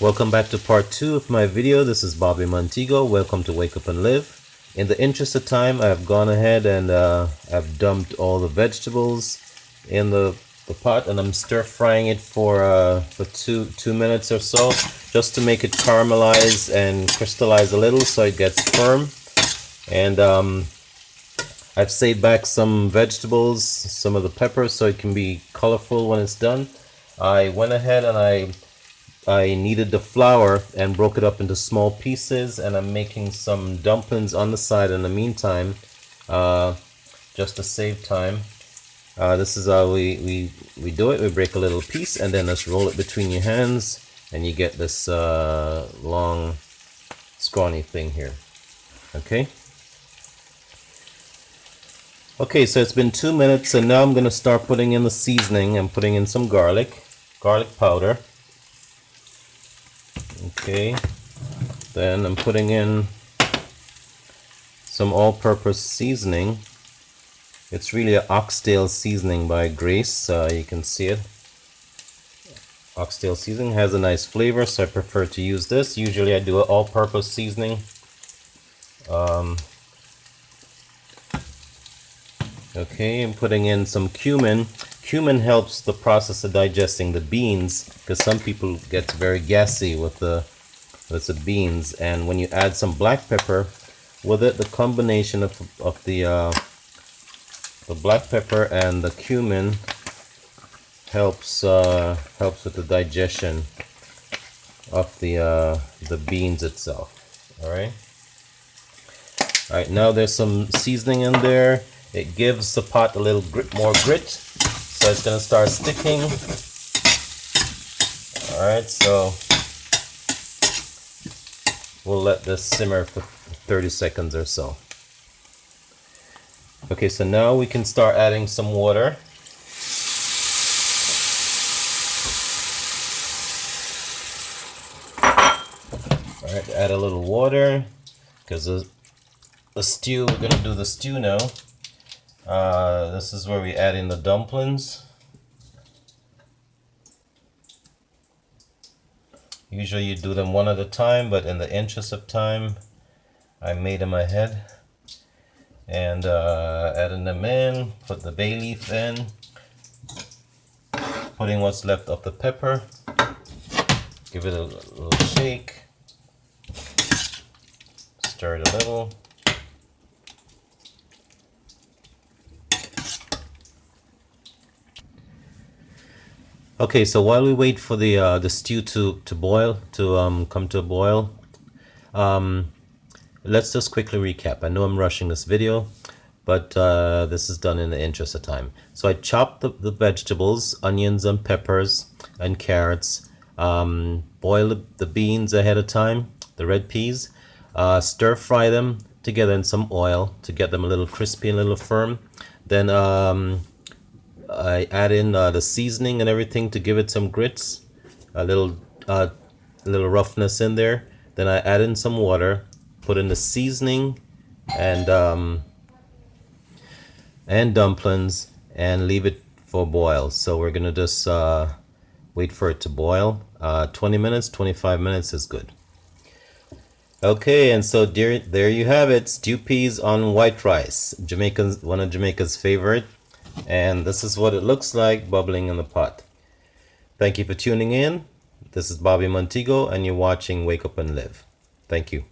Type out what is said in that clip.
Welcome back to part 2 of my video. This is Bobby Montego. Welcome to Wake Up and Live. In the interest of time, I've gone ahead and I've dumped all the vegetables in the pot, and I'm stir frying it for two minutes or so, just to make it caramelize and crystallize a little so it gets firm. And I've saved back some vegetables, some of the peppers, so it can be colorful when it's done. I went ahead and I kneaded the flour and broke it up into small pieces, and I'm making some dumplings on the side in the meantime, just to save time. This is how we do it. We break a little piece and then just roll it between your hands, and you get this long, scrawny thing here. Okay, so it's been 2 minutes, and now I'm going to start putting in the seasoning. I'm putting in some garlic powder. Okay, then I'm putting in some all-purpose seasoning. It's really an oxtail seasoning by Grace. You can see it. Oxtail seasoning has a nice flavor, so I prefer to use this. Usually I do an all-purpose seasoning. Okay, I'm putting in some cumin. Cumin helps the process of digesting the beans, because some people get very gassy with the beans. And when you add some black pepper with it, the combination of the black pepper and the cumin helps with the digestion of the beans itself. All right, now there's some seasoning in there. It gives the pot a little more grit, so it's going to start sticking. Alright, so we'll let this simmer for 30 seconds or so. Okay, so now we can start adding some water. Alright, add a little water, because the stew, we're going to do the stew now. This is where we add in the dumplings. Usually you do them one at a time, but in the interest of time, I made them ahead. And adding them in, put the bay leaf in, putting what's left of the pepper, give it a little shake, stir it a little. Okay, so while we wait for the stew to boil, to come to a boil, let's just quickly recap. I know I'm rushing this video, but this is done in the interest of time. So I chopped the vegetables, onions and peppers and carrots, boil the beans ahead of time, the red peas, stir fry them together in some oil to get them a little crispy and a little firm. Then I add in the seasoning and everything to give it some grits, a little roughness in there. Then I add in some water, put in the seasoning and dumplings, and leave it for a boil. So we're gonna just wait for it to boil. 20 minutes, 25 minutes is good. Okay, and so there you have it, stew peas on white rice. One of Jamaica's favorite. And this is what it looks like bubbling in the pot. Thank you for tuning in. This is Bobby Montego, and you're watching Wake Up and Live. Thank you.